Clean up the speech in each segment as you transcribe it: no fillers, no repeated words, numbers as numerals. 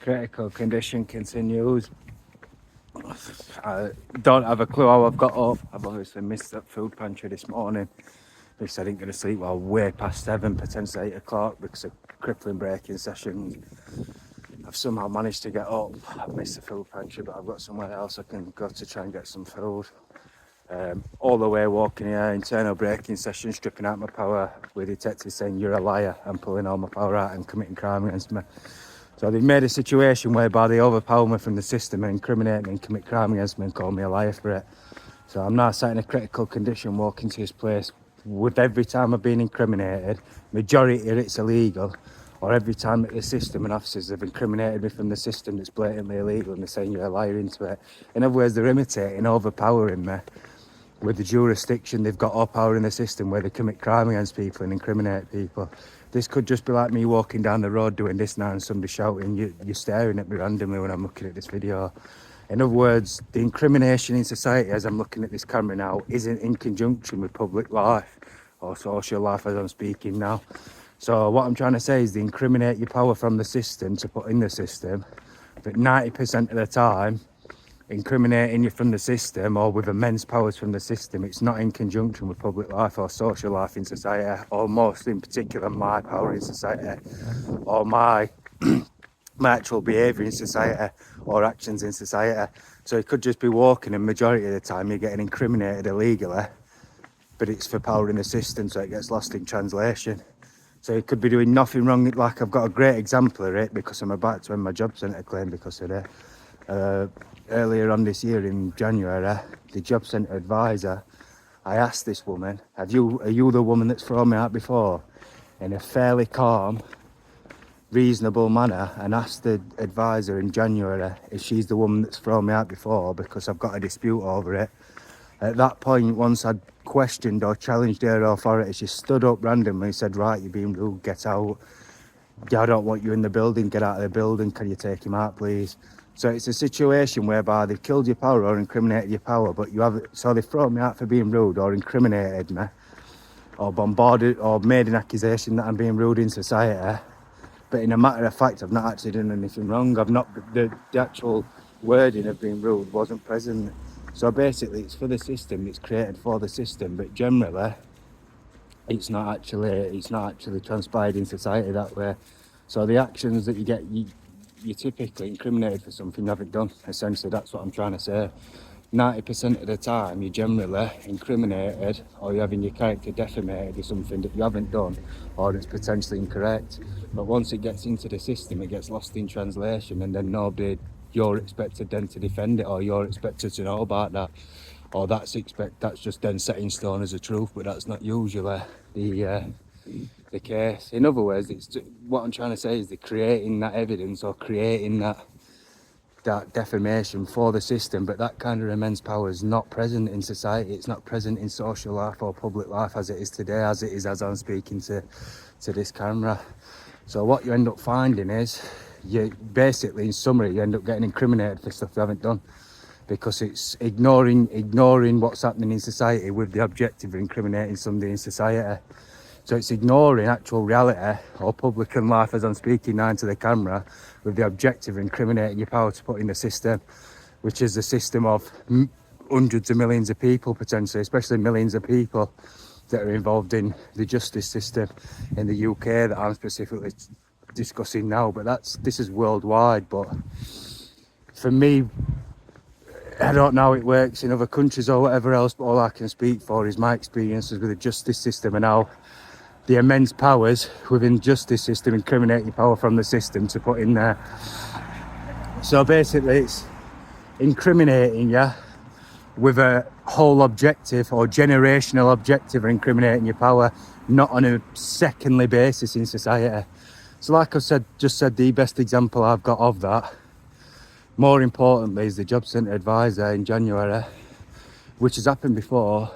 Critical condition continues. I don't have a clue how I've got up. I've obviously missed that food pantry this morning, which I didn't get to sleep well way past 7, potentially 8 o'clock because of crippling braking sessions. I've somehow managed to get up. I've missed the food pantry, but I've got somewhere else I can go to try and get some food. All the way walking here, internal braking session, stripping out my power with detectives saying you're a liar and pulling all my power out and committing crime against me. So they've made a situation whereby they overpower me from the system and incriminate me and commit crime against me and call me a liar for it. So I'm now sat in a critical condition walking to this place with every time I've been incriminated, majority of it's illegal, or every time that the system and officers have incriminated me from the system that's blatantly illegal and they're saying you're a liar into it. In other words, they're imitating, overpowering me with the jurisdiction they've got all power in the system where they commit crime against people and incriminate people. This could just be like me walking down the road doing this now and somebody shouting, you're staring at me randomly when I'm looking at this video. In other words, the incrimination in society as I'm looking at this camera now isn't in conjunction with public life or social life as I'm speaking now. So what I'm trying to say is they incriminate your power from the system to put in the system, but 90% of the time, incriminating you from the system or with immense powers from the system, it's not in conjunction with public life or social life in society, or most in particular my power in society or my actual behaviour in society or actions in society. So it could just be walking and majority of the time you're getting incriminated illegally, but it's for power in the system, so it gets lost in translation. So it could be doing nothing wrong. Like I've got a great example of it because I'm about to end my job centre claim because of it. Earlier on this year in January, the job centre advisor, I asked this woman, are you the woman that's thrown me out before? In a fairly calm, reasonable manner, and asked the advisor in January if she's the woman that's thrown me out before because I've got a dispute over it. At that point, once I'd questioned or challenged her authority, she stood up randomly and said, right, you're being rude, get out. I don't want you in the building, get out of the building, can you take him out please? So it's a situation whereby they've killed your power or incriminated your power, but you haven't. So they've thrown me out for being rude or incriminated me or bombarded or made an accusation that I'm being rude in society. But in a matter of fact, I've not actually done anything wrong. I've not, the actual wording of being rude wasn't present. So basically it's for the system, it's created for the system, but generally it's not actually transpired in society that way. So the actions that you get, you're typically incriminated for something you haven't done. Essentially, that's what I'm trying to say. 90% of the time, you're generally incriminated or you're having your character defamated with something that you haven't done or it's potentially incorrect. But once it gets into the system, it gets lost in translation and then you're expected then to defend it or you're expected to know about that. Or that's just then set in stone as a truth, but that's not usually the case. In other words, what I'm trying to say is they're creating that evidence or creating that defamation for the system, but that kind of immense power is not present in society. It's not present in social life or public life as it is today, as it is as I'm speaking to this camera. So what you end up finding is, you basically, in summary, you end up getting incriminated for stuff you haven't done, because it's ignoring what's happening in society with the objective of incriminating somebody in society. So it's ignoring actual reality or public and life as I'm speaking now into the camera with the objective of incriminating your power to put in the system, which is the system of hundreds of millions of people potentially, especially millions of people that are involved in the justice system in the UK that I'm specifically discussing now. But this is worldwide. But for me, I don't know how it works in other countries or whatever else, but all I can speak for is my experiences with the justice system and how the immense powers within the justice system incriminate your power from the system to put in there. So basically it's incriminating you with a whole objective or generational objective of incriminating your power, not on a secondly basis in society. So like I just said, the best example I've got of that, more importantly, is the job centre advisor in January, which has happened before,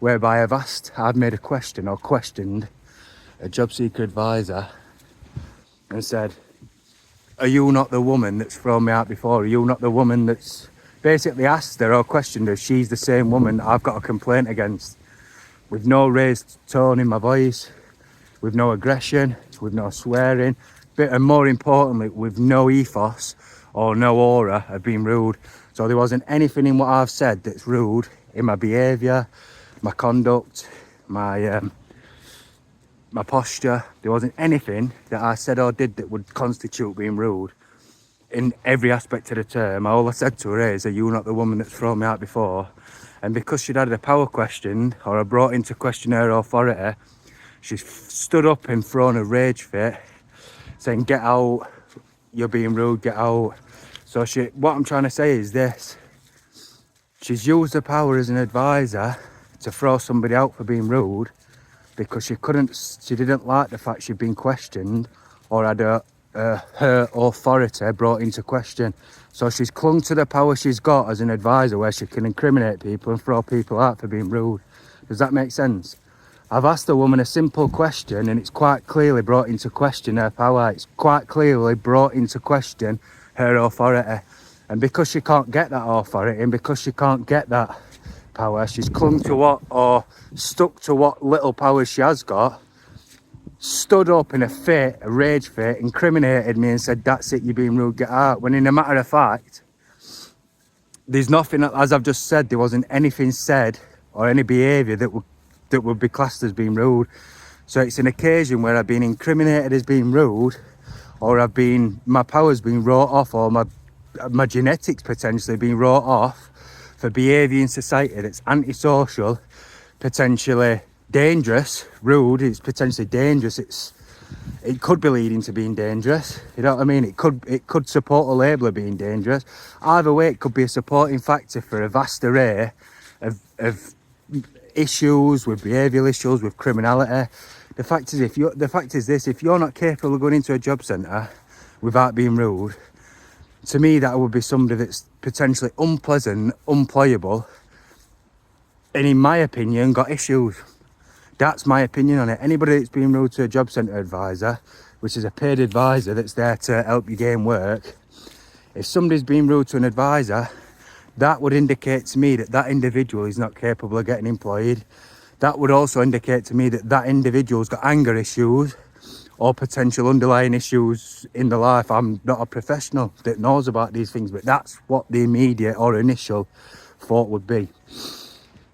whereby I've made a question or questioned a job seeker advisor and said, are you not the woman that's thrown me out before? Are you not the woman that's basically asked her or questioned her? She's the same woman I've got a complaint against, with no raised tone in my voice, with no aggression, with no swearing, and more importantly, with no ethos or no aura of being rude. So there wasn't anything in what I've said that's rude in my behaviour, my conduct, my posture. There wasn't anything that I said or did that would constitute being rude in every aspect of the term. All I said to her is, are you not the woman that's thrown me out before? And because she'd had a power question, or I brought into question her authority, she stood up and thrown a rage fit, saying, get out, you're being rude, get out. So what I'm trying to say is this: she's used her power as an advisor to throw somebody out for being rude because she didn't like the fact she'd been questioned or had her authority brought into question. So she's clung to the power she's got as an advisor, where she can incriminate people and throw people out for being rude. Does that make sense? I've asked the woman a simple question and it's quite clearly brought into question her power. It's quite clearly brought into question her authority. And because she can't get that authority and because she can't get that power, she's clung to or stuck to what little power she has got, stood up in a rage fit, incriminated me and said, that's it, you're being rude, get out. When in a matter of fact, there's nothing, as I've just said, there wasn't anything said or any behaviour that would be classed as being rude. So it's an occasion where I've been incriminated as being rude, or my power's been wrought off, or my genetics potentially being wrought off for behaviour in society that's antisocial, potentially dangerous. Rude is potentially dangerous. It could be leading to being dangerous. You know what I mean? It could support a label of being dangerous. Either way, it could be a supporting factor for a vast array of issues, with behavioural issues, with criminality. The fact is, if you're not capable of going into a job centre without being rude, to me that would be somebody that's potentially unpleasant, unplayable, and in my opinion got issues. That's my opinion on it. Anybody that's being rude to a job centre advisor, which is a paid advisor that's there to help you gain work, if somebody's being rude to an advisor, that would indicate to me that individual is not capable of getting employed. That would also indicate to me that individual's got anger issues or potential underlying issues in their life. I'm not a professional that knows about these things, but that's what the immediate or initial thought would be.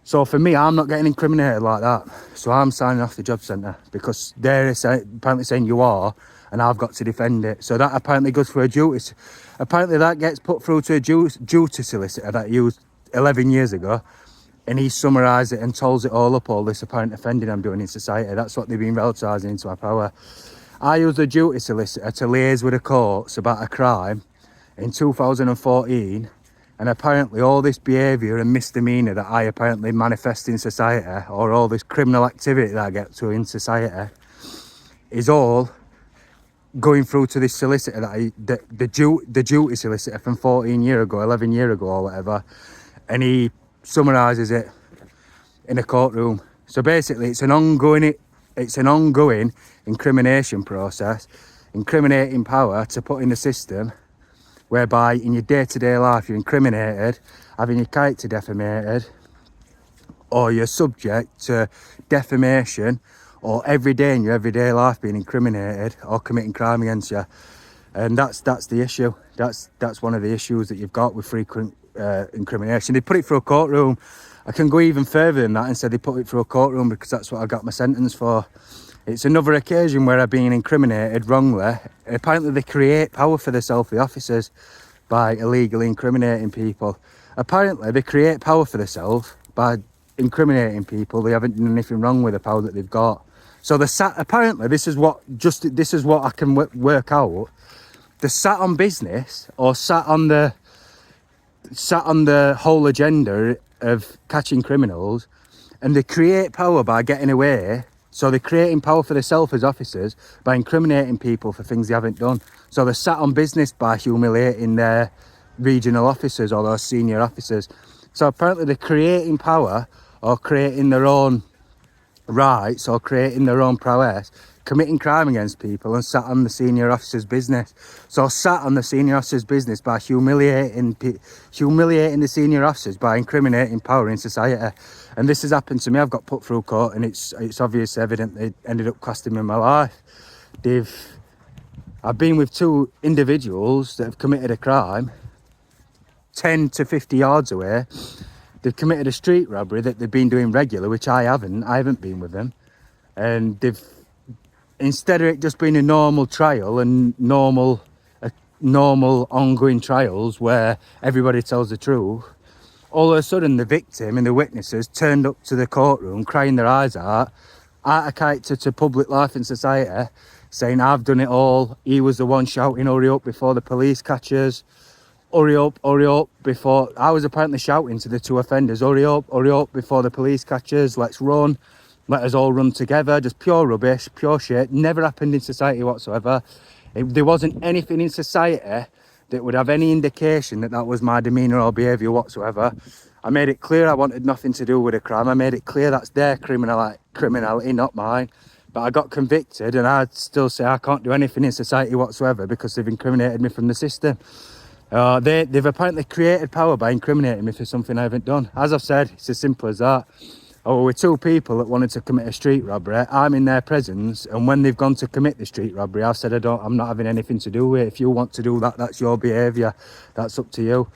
So for me, I'm not getting incriminated like that. So I'm signing off the job centre because they're apparently saying you are, and I've got to defend it. So that apparently goes for a duty. Apparently that gets put through to a duty solicitor that used 11 years ago, and he summarised it and tolls it all up, all this apparent offending I'm doing in society. That's what they've been relativising into my power. I used a duty solicitor to liaise with the courts about a crime in 2014, and apparently all this behaviour and misdemeanour that I apparently manifest in society, or all this criminal activity that I get to in society, is all going through to this solicitor the duty solicitor from 14 years ago, 11 years ago or whatever, and he summarises it in a courtroom. So basically it's an ongoing incrimination process, incriminating power to put in the system, whereby in your day-to-day life you're incriminated, having your character defamated, or you're subject to defamation, or every day in your everyday life being incriminated or committing crime against you. And that's the issue. That's one of the issues that you've got with frequent incrimination. They put it through a courtroom. I can go even further than that and say they put it through a courtroom because that's what I got my sentence for. It's another occasion where I've been incriminated wrongly. Apparently they create power for themselves, the officers, by illegally incriminating people. Apparently they create power for themselves by incriminating people they haven't done anything wrong with the power that they've got. So apparently this is what I can work out. They're sat on business, or sat on the whole agenda of catching criminals, and they create power by getting away. So they're creating power for themselves as officers by incriminating people for things they haven't done. So they're sat on business by humiliating their regional officers or their senior officers. So apparently they're creating power, or creating their own rights, or creating their own prowess, committing crime against people, and sat on the senior officer's business. So sat on the senior officer's business by humiliating the senior officers by incriminating power in society. And this has happened to me. I've got put through court, and it's obvious, evident they ended up costing me my life. I've been with two individuals that have committed a crime 10 to 50 yards away. They've committed a street robbery that they've been doing regular, which I haven't been with them. And they've, instead of it just being a normal trial and normal ongoing trials where everybody tells the truth, all of a sudden the victim and the witnesses turned up to the courtroom crying their eyes out of character to public life and society, saying I've done it all. He was the one shouting hurry up before the police catchers, hurry up before. I was apparently shouting to the two offenders, hurry up before the police catchers, let's run, let us all run together. Just pure rubbish, pure shit. Never happened in society whatsoever. There wasn't anything in society that would have any indication that that was my demeanour or behaviour whatsoever. I made it clear I wanted nothing to do with a crime. I made it clear that's their criminality, not mine. But I got convicted, and I'd still say I can't do anything in society whatsoever because they've incriminated me from the system. They've apparently created power by incriminating me for something I haven't done. As I've said, it's as simple as that. We're two people that wanted to commit a street robbery. I'm in their presence, and when they've gone to commit the street robbery, I've said I'm not having anything to do with it. If you want to do that, that's your behaviour. That's up to you.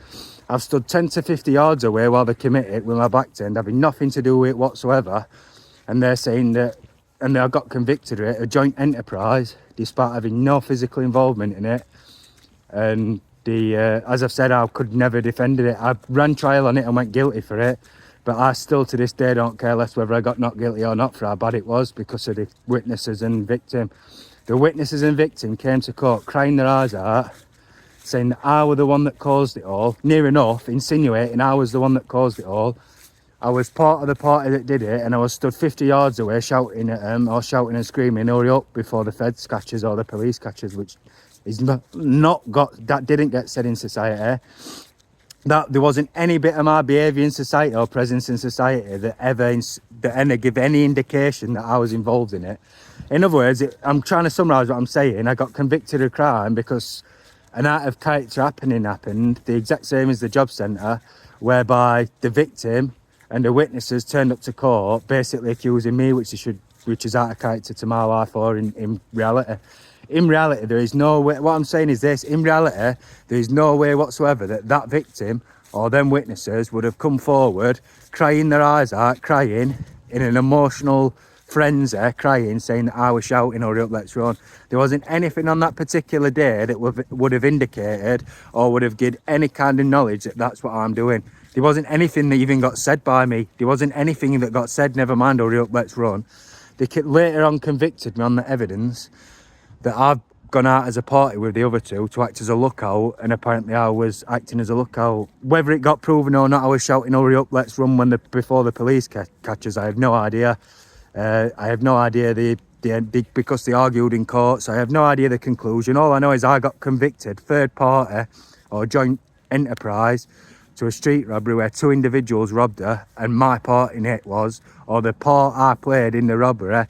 I've stood 10 to 50 yards away while they commit it with my back turned, having nothing to do with it whatsoever. And they're saying that, and I got convicted of it, a joint enterprise, despite having no physical involvement in it. And as I've said, I could never have defended it. I ran trial on it and went guilty for it. But I still to this day don't care less whether I got not guilty or not for how bad it was because of the witnesses and victim. The witnesses and victim came to court crying their eyes out, saying that I was the one that caused it all, near enough insinuating I was the one that caused it all. I was part of the party that did it, and I was stood 50 yards away shouting at them, or shouting and screaming, hurry up before the feds catches or the police catches, which is that didn't get said in society. That there wasn't any bit of my behaviour in society or presence in society that ever give any indication that I was involved in it. In other words, I'm trying to summarise what I'm saying. I got convicted of crime because an out of character happening happened, the exact same as the job centre, whereby the victim and the witnesses turned up to court basically accusing me, which is out of character to my life or in reality. In reality, there is no way, what I'm saying is this, in reality, there is no way whatsoever that victim or them witnesses would have come forward, crying their eyes out, crying in an emotional frenzy, crying, saying that I was shouting, hurry up, let's run. There wasn't anything on that particular day that would have indicated or would have given any kind of knowledge that that's what I'm doing. There wasn't anything that even got said by me. There wasn't anything that got said, never mind, hurry up, let's run. They later on convicted me on the evidence that I've gone out as a party with the other two to act as a lookout, and apparently I was acting as a lookout. Whether it got proven or not, I was shouting hurry up, let's run before the police catches, I have no idea. I have no idea because they argued in court, so I have no idea the conclusion. All I know is I got convicted, third party or joint enterprise, to a street robbery where two individuals robbed her, and my part in it was, or the part I played in the robbery,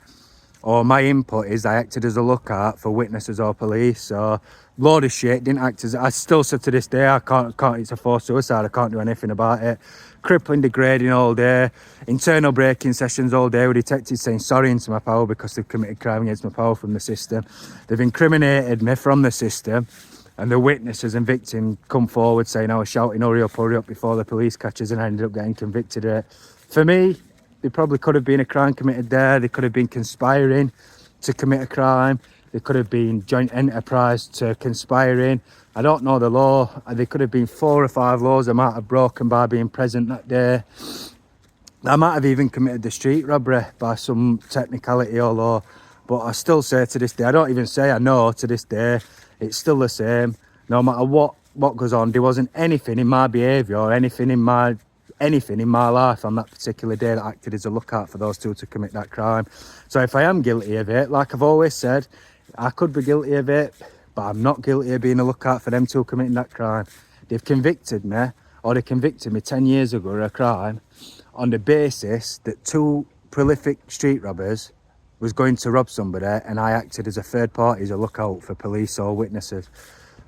or my input is I acted as a lookout for witnesses or police. So load of shit, didn't act as, I still say to this day, I can't, it's a forced suicide, I can't do anything about it. Crippling, degrading all day, internal breaking sessions all day with detectives saying sorry into my power because they've committed crime against my power from the system. They've incriminated me from the system, and the witnesses and victim come forward saying I was shouting hurry up before the police catches, and I ended up getting convicted of it. For me, there probably could have been a crime committed there. They could have been conspiring to commit a crime. There could have been joint enterprise to conspiring. I don't know the law. There could have been 4 or 5 laws I might have broken by being present that day. I might have even committed the street robbery by some technicality or law. But I still say to this day, I don't even say I know to this day, it's still the same. No matter what goes on, there wasn't anything in my behaviour or anything in my life on that particular day that acted as a lookout for those two to commit that crime. So if I am guilty of it, like I've always said, I could be guilty of it, but I'm not guilty of being a lookout for them two committing that crime. They've convicted me, or they convicted me 10 years ago of a crime on the basis that 2 prolific street robbers was going to rob somebody, and I acted as a third party, as a lookout for police or witnesses.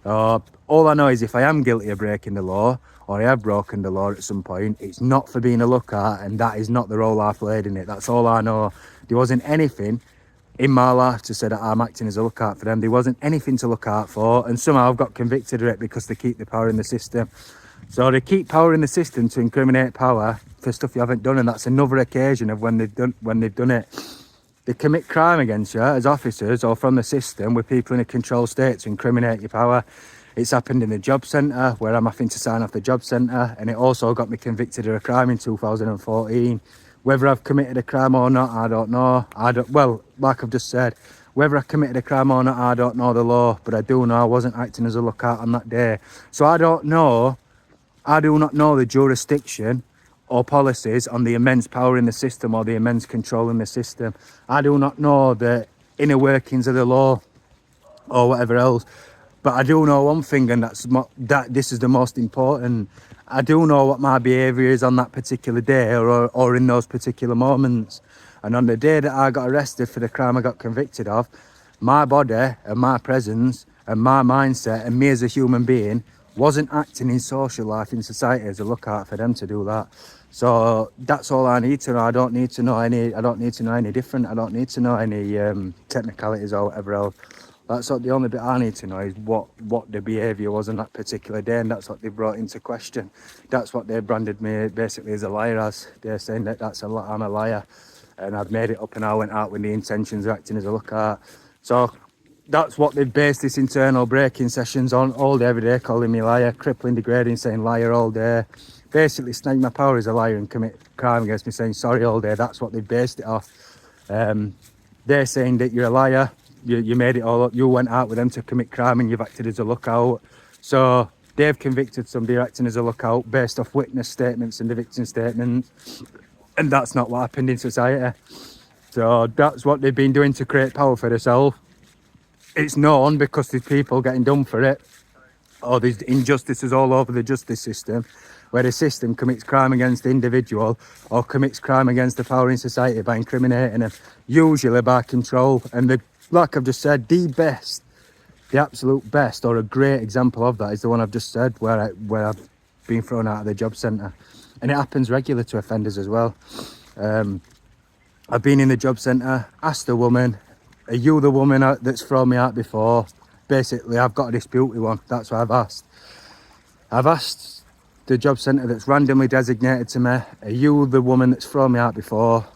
All I know is if I am guilty of breaking the law, or I have broken the law at some point, it's not for being a lookout, and that is not the role I played in it. That's all I know. There wasn't anything in my life to say that I'm acting as a lookout for them. There wasn't anything to look out for, and somehow I've got convicted of it because they keep the power in the system. So they keep power in the system to incriminate power for stuff you haven't done, and that's another occasion of when they've done it. They commit crime against you as officers or from the system with people in a controlled state to incriminate your power. It's happened in the job centre where I'm having to sign off the job centre, and it also got me convicted of a crime in 2014. Whether I've committed a crime or not, I don't know. Well, like I've just said, whether I committed a crime or not, I don't know the law, but I do know I wasn't acting as a lookout on that day. So I do not know the jurisdiction or policies on the immense power in the system or the immense control in the system. I do not know the inner workings of the law or whatever else. But I do know one thing, and that this is the most important. I do know what my behaviour is on that particular day or in those particular moments. And on the day that I got arrested for the crime I got convicted of, my body and my presence and my mindset and me as a human being wasn't acting in social life in society as a lookout for them to do that. So that's all I need to know. I don't need to know any different. I don't need to know any technicalities or whatever else. That's what the only bit I need to know is what the behaviour was on that particular day, and that's what they brought into question. That's what they branded me basically as a liar as. They're saying that I'm a liar, and I've made it up and I went out with the intentions of acting as a lookout. So that's what they've based this internal breaking sessions on all day, every day, calling me liar, crippling, degrading, saying liar all day. Basically snag my power as a liar and commit crime against me, saying sorry all day. That's what they've based it off. They're saying that you're a liar. You made it all up. You went out with them to commit crime and you've acted as a lookout. So they've convicted somebody acting as a lookout based off witness statements and the victim statements. And that's not what happened in society. So that's what they've been doing to create power for themselves. It's known because there's people getting done for it. Or there's injustices all over the justice system, where the system commits crime against the individual or commits crime against the power in society by incriminating them, usually by control. And like I've just said, the absolute best, or a great example of that is the one I've just said, where I've been thrown out of the job centre. And it happens regularly to offenders as well. I've been in the job centre, asked a woman, are you the woman that's thrown me out before? Basically, I've got a dispute with one. That's what I've asked. I've asked the job centre that's randomly designated to me, are you the woman that's thrown me out before?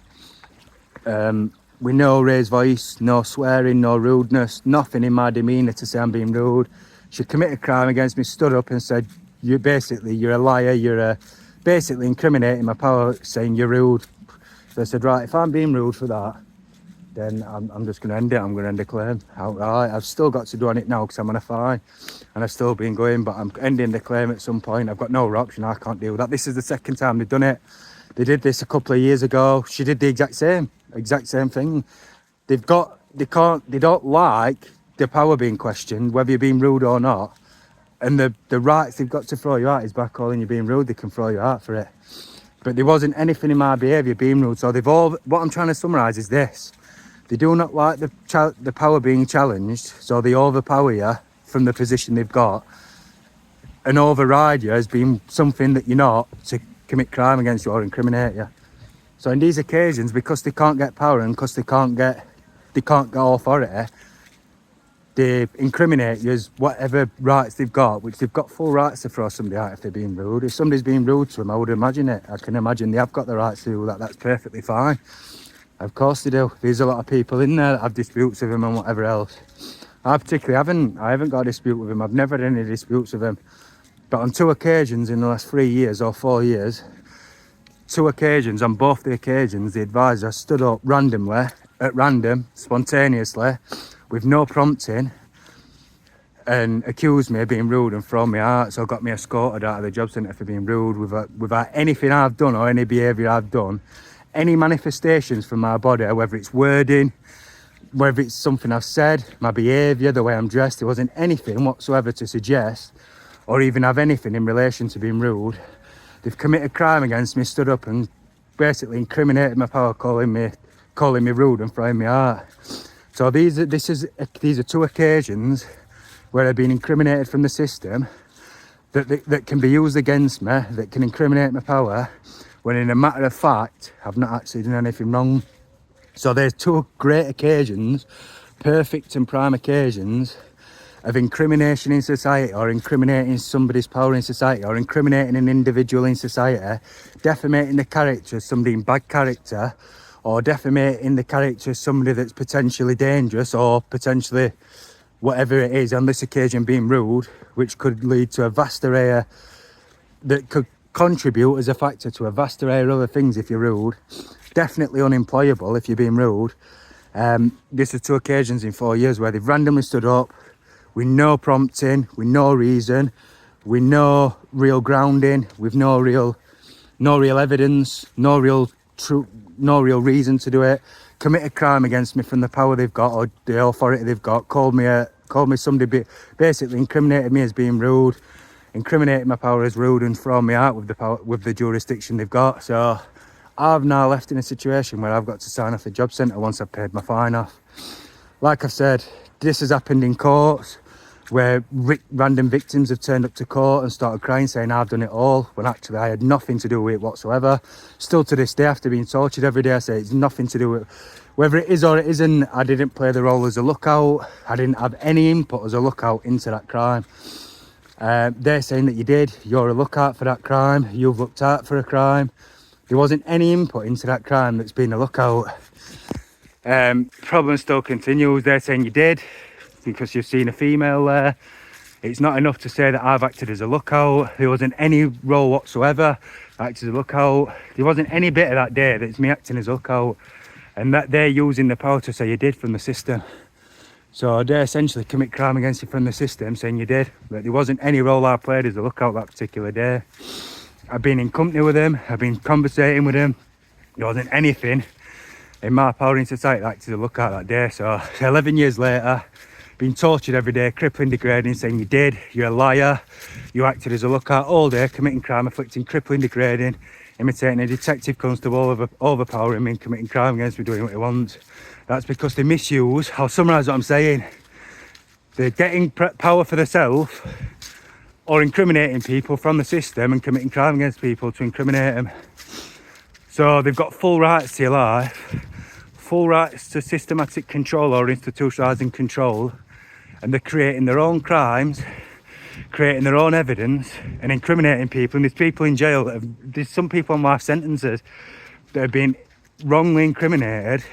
With no raised voice, no swearing, no rudeness, nothing in my demeanour to say I'm being rude. She committed crime against me, stood up and said, you're a liar, you're basically incriminating my power, saying you're rude. So I said, right, if I'm being rude for that, then I'm just going to end it. I'm going to end the claim. Outright. I've still got to do on it now because I'm on a fine and I've still been going, but I'm ending the claim at some point. I've got no other option. I can't deal with that. This is the second time they've done it. They did this a couple of years ago. She did the exact same thing. They don't like the power being questioned, whether you're being rude or not. And the rights they've got to throw you out is by calling you being rude. They can throw you out for it. But there wasn't anything in my behaviour being rude. So what I'm trying to summarise is this. They do not like the power being challenged, so they overpower you from the position they've got and override you as being something that you're not, to commit crime against you or incriminate you. So in these occasions, because they can't get power and because they can't get authority, they incriminate you as whatever rights they've got, which they've got full rights to throw somebody out if they're being rude. If somebody's being rude to them, I would imagine it. I can imagine they have got the rights to do that. That's perfectly fine. Of course they do. There's a lot of people in there that have disputes with him and whatever else. I haven't got a dispute with him. I've never had any disputes with him. But on 2 occasions in the last 3 years or 4 years, 2 occasions, on both the occasions, the advisor stood up at random, spontaneously, with no prompting, and accused me of being rude and thrown me out. So got me escorted out of the job centre for being rude without anything I've done or any behaviour I've done. Any manifestations from my body, whether it's wording, whether it's something I've said, my behaviour, the way I'm dressed, there wasn't anything whatsoever to suggest or even have anything in relation to being rude. They've committed crime against me, stood up and basically incriminated my power, calling me rude and throwing me out. So these are 2 occasions where I've been incriminated from the system that can be used against me, that can incriminate my power, when in a matter of fact, I've not actually done anything wrong. So there's two great occasions, perfect and prime occasions of incrimination in society, or incriminating somebody's power in society, or incriminating an individual in society, defamating the character of somebody in bad character, or defamating the character of somebody that's potentially dangerous, or potentially whatever it is, on this occasion being rude, which could lead to a vast array that could contribute as a factor to a vast array of other things if you're rude. Definitely unemployable if you're being rude. This is two occasions in 4 years where they've randomly stood up with no prompting, with no reason, with no real grounding, with no real evidence, no real reason to do it. Commit a crime against me from the power they've got, or the authority they've got. Called me somebody, basically incriminated me as being rude, incriminated my power as rude, and thrown me out with the jurisdiction they've got. So I've now left in a situation where I've got to sign off the job centre once I've paid my fine off. Like I've said, this has happened in courts where random victims have turned up to court and started crying, saying I've done it all, when actually I had nothing to do with it whatsoever. Still to this day, after being tortured every day, I say it's nothing to do with whether it is or it isn't. I didn't play the role as a lookout. I didn't have any input as a lookout into that crime. They're saying that you did. You're a lookout for that crime. You've looked out for a crime. There wasn't any input into that crime that's been a lookout. Problem still continues. They're saying you did because you've seen a female there. It's not enough to say that I've acted as a lookout. There wasn't any role whatsoever. I acted as a lookout. There wasn't any bit of that day that's me acting as a lookout, and that they're using the power to say you did from the system. So they essentially commit crime against you from the system, saying you did, but there wasn't any role I played as a lookout that particular day. I've been in company with him, I've been conversating with him. There wasn't anything in my power in society that acted as a lookout that day. So 11 years later, being tortured every day, crippling, degrading, saying you did, you're a liar, you acted as a lookout all day, committing crime, inflicting crippling, degrading, imitating a detective constable, overpowering me and committing crime against me, doing what he wants. That's because they misuse, I'll summarise what I'm saying, they're getting power for themselves or incriminating people from the system and committing crime against people to incriminate them. So they've got full rights to your life, full rights to systematic control or institutionalising control, and they're creating their own crimes, creating their own evidence and incriminating people. And there's people in jail there's some people on life sentences that have been wrongly incriminated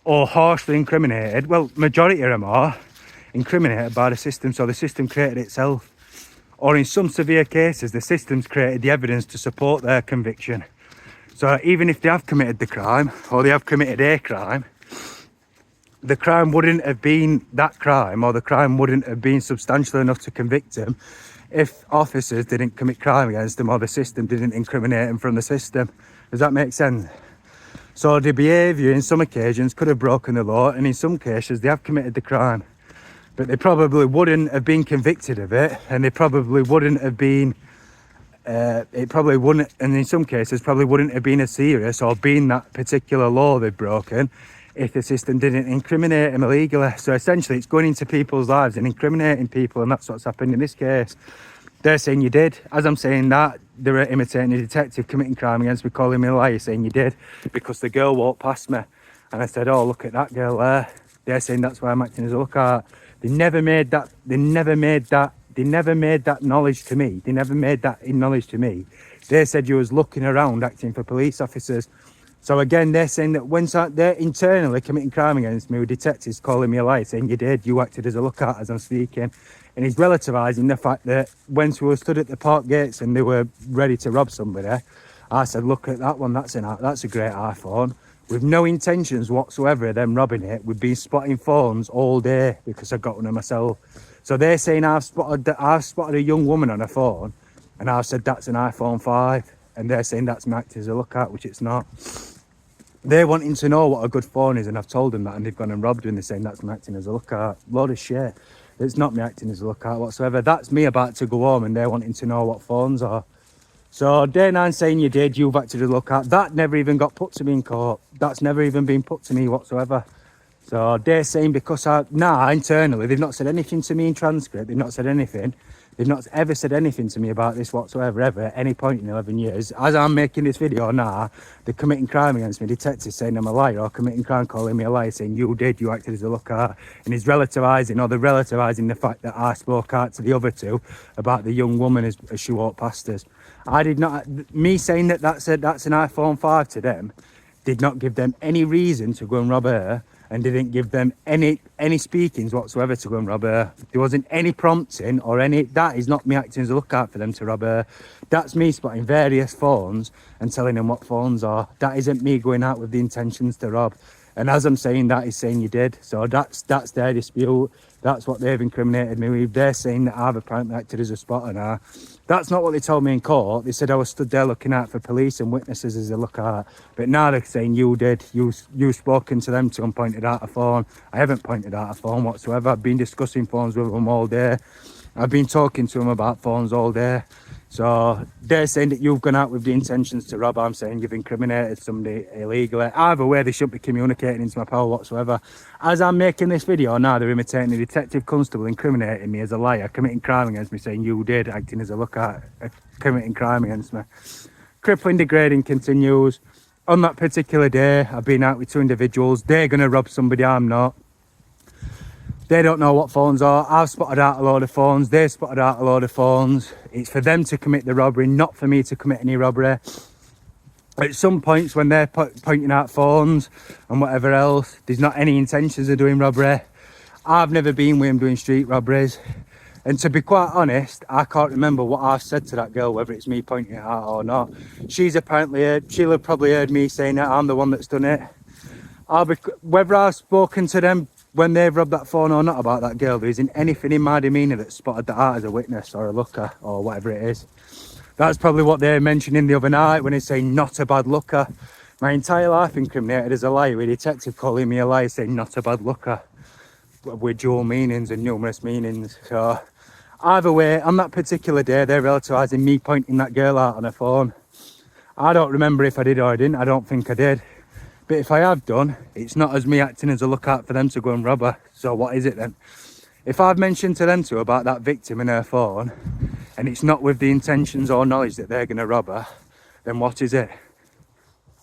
or harshly incriminated. Well, majority of them are incriminated by the system, so the system created itself. Or in some severe cases, the system's created the evidence to support their conviction. So even if they have committed the crime, or they have committed a crime, the crime wouldn't have been that crime, or the crime wouldn't have been substantial enough to convict them if officers didn't commit crime against them, or the system didn't incriminate them from the system. Does that make sense? So the behaviour in some occasions could have broken the law, and in some cases they have committed the crime, but they probably wouldn't have been convicted of it, and they probably wouldn't have been it probably wouldn't, and in some cases probably wouldn't have been as serious or been that particular law they've broken if the system didn't incriminate them illegally. So essentially it's going into people's lives and incriminating people, and that's what's happened in this case. They're saying you did. As I'm saying that, they're imitating a detective committing crime against me, calling me a liar, saying you did, because the girl walked past me and I said, oh, look at that girl there. They're saying that's why I'm acting as a lookout. They never made that knowledge to me. They never made that in knowledge to me. They said you was looking around acting for police officers. So again, they're saying that when they're internally committing crime against me with detectives calling me a liar, saying you did, you acted as a lookout as I'm speaking. And he's relativising the fact that when we were stood at the park gates and they were ready to rob somebody, I said, look at that one, that's a great iPhone. With no intentions whatsoever of them robbing it. We've been spotting phones all day because I got one of myself. So they're saying I've spotted a young woman on a phone, and I've said that's an iPhone 5, and they're saying that's me acting as a lookout, which it's not. They're wanting to know what a good phone is, and I've told them that, and they've gone and robbed her, and they're saying that's me acting as a lookout. Load of shit. It's not me acting as a lookout whatsoever. That's me about to go home, and they're wanting to know what phones are. So day 9 saying you did, you've acted as a lookout. That never even got put to me in court. That's never even been put to me whatsoever. So they're saying because internally, they've not said anything to me in transcript. They've not said anything. They've not ever said anything to me about this whatsoever, ever, at any point in 11 years. As I'm making this video now, they're committing crime against me. Detectives saying I'm a liar, or committing crime, calling me a liar, saying you did, you acted as a lookout. And he's relativising, or they're relativising the fact that I spoke out to the other two about the young woman as she walked past us. I did not, me saying that that's an iPhone 5 to them, did not give them any reason to go and rob her, and didn't give them any speakings whatsoever to go and rob her. There wasn't any prompting or any, that is not me acting as a lookout for them to rob her. That's me spotting various phones and telling them what phones are. That isn't me going out with the intentions to rob. And as I'm saying that, he's saying you did. So that's their dispute. That's what they've incriminated me with. They're saying that I've apparently acted as a spotter now. That's not what they told me in court. They said I was stood there looking out for police and witnesses as a lookout. But now they're saying you did. You've spoken to them two and pointed out a phone. I haven't pointed out a phone whatsoever. I've been discussing phones with them all day. I've been talking to them about phones all day. So they're saying that you've gone out with the intentions to rob. I'm saying you've incriminated somebody illegally. Either way, they shouldn't be communicating into my power whatsoever. As I'm making this video now, they're imitating the detective constable, incriminating me as a liar, committing crime against me, saying you did, acting as a lookout, committing crime against me. Crippling, degrading continues. On that particular day, I've been out with two individuals. They're going to rob somebody, I'm not. They don't know what phones are. I've spotted out a load of phones. They spotted out a load of phones. It's for them to commit the robbery, not for me to commit any robbery. At some points when they're pointing out phones and whatever else, there's not any intentions of doing robbery. I've never been with them doing street robberies. And to be quite honest, I can't remember what I've said to that girl, whether it's me pointing it out or not. She'll have probably heard me saying that I'm the one that's done it. Whether I've spoken to them when they've robbed that phone or not about that girl, there isn't anything in my demeanour that spotted that out as a witness or a looker or whatever it is. That's probably what they're mentioning the other night when they're saying not a bad looker. My entire life incriminated as a liar, with a detective calling me a liar, saying not a bad looker, with dual meanings and numerous meanings. So either way, on that particular day, they're relativising me pointing that girl out on her phone. I don't remember if I did or I didn't. I don't think I did. But if I have done, it's not as me acting as a lookout for them to go and rob her. So what is it then? If I've mentioned to them two about that victim and her phone, and it's not with the intentions or knowledge that they're going to rob her, then what is it?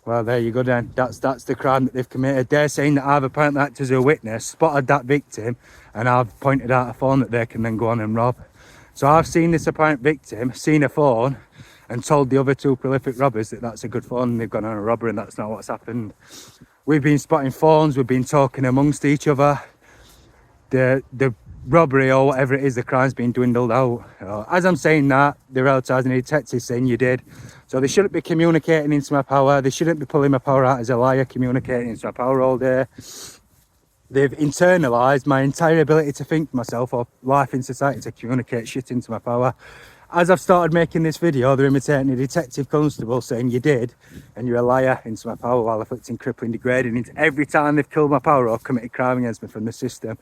Well, there you go then. That's the crime that they've committed. They're saying that I've apparently acted as a witness, spotted that victim, and I've pointed out a phone that they can then go on and rob. So I've seen this apparent victim, seen a phone, and told the other two prolific robbers that that's a good phone and they've gone on a robbery, and that's not what's happened. We've been spotting phones, we've been talking amongst each other. The robbery or whatever it is, the crime's been dwindled out. As I'm saying that, they're advertising the detectives saying you did. So they shouldn't be communicating into my power. They shouldn't be pulling my power out as a liar, communicating into my power all day. They've internalised my entire ability to think for myself or life in society to communicate shit into my power. As I've started making this video, they're imitating a detective constable saying you did and you're a liar into my power, while afflicting, crippling, degrading into every time they've killed my power or committed crime against me from the system,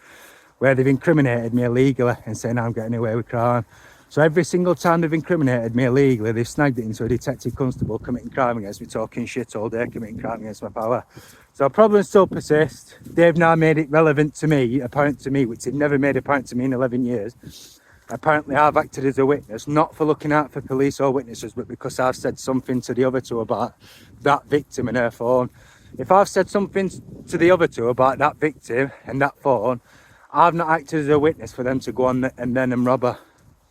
where they've incriminated me illegally and saying I'm getting away with crime. So every single time they've incriminated me illegally, they've snagged it into a detective constable committing crime against me, talking shit all day, committing crime against my power. So problems still persist. They've now made it relevant to me, apparent to me, which they've never made apparent to me in 11 years. Apparently I've acted as a witness, not for looking out for police or witnesses, but because I've said something to the other two about that victim and her phone. If I've said something to the other two about that victim and that phone, I've not acted as a witness for them to go on and rob her.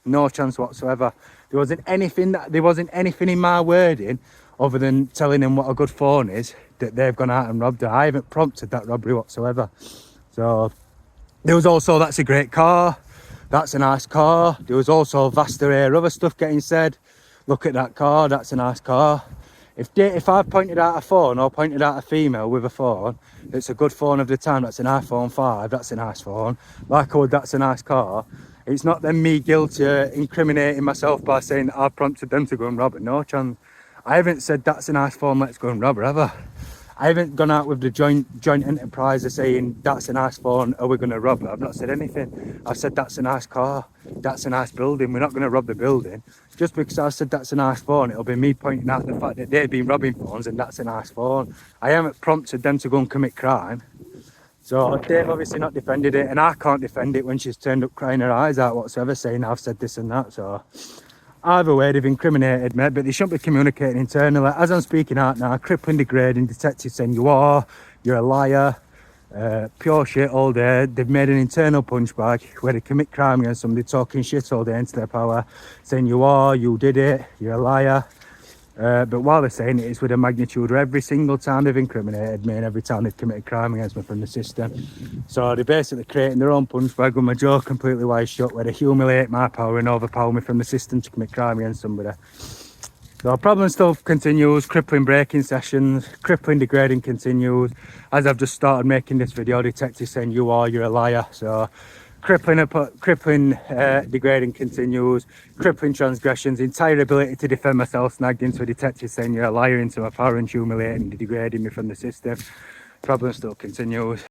No chance whatsoever. There wasn't anything in my wording other than telling them what a good phone is that they've gone out and robbed her. I haven't prompted that robbery whatsoever. So there was also, that's a great car. That's a nice car. There was also a vast array of other stuff getting said. Look at that car, that's a nice car. If I've pointed out a phone or pointed out a female with a phone, it's a good phone of the time, that's an iPhone 5, that's a nice phone. Like I would, that's a nice car. It's not then me guilty incriminating myself by saying that I've prompted them to go and rob it. No chance. I haven't said that's a nice phone, let's go and rob her, ever. I haven't gone out with the joint enterprise of saying that's a nice phone, are we going to rob it? I've not said anything. I've said that's a nice car, that's a nice building, we're not going to rob the building. Just because I said that's a nice phone, it'll be me pointing out the fact that they've been robbing phones and that's a nice phone. I haven't prompted them to go and commit crime. So they've obviously not defended it, and I can't defend it when she's turned up crying her eyes out whatsoever, saying I've said this and that. So either way, they've incriminated me, but they shouldn't be communicating internally. As I'm speaking out now, crippling, degrading, detectives saying you're a liar, pure shit all day. They've made an internal punch bag where they commit crime against somebody, talking shit all day into their power, saying you did it, you're a liar. But while they're saying it, it's with a magnitude of every single time they've incriminated me and every time they've committed crime against me from the system. So they're basically creating their own punch bag with my jaw completely wide shut, where they humiliate my power and overpower me from the system to commit crime against somebody. The problem still continues, crippling breaking sessions, crippling degrading continues. As I've just started making this video, detectives saying you're a liar. So crippling degrading continues, crippling transgressions, entire ability to defend myself snagged into a detective saying you're a liar into my power and humiliating and degrading me from the system. Problem still continues.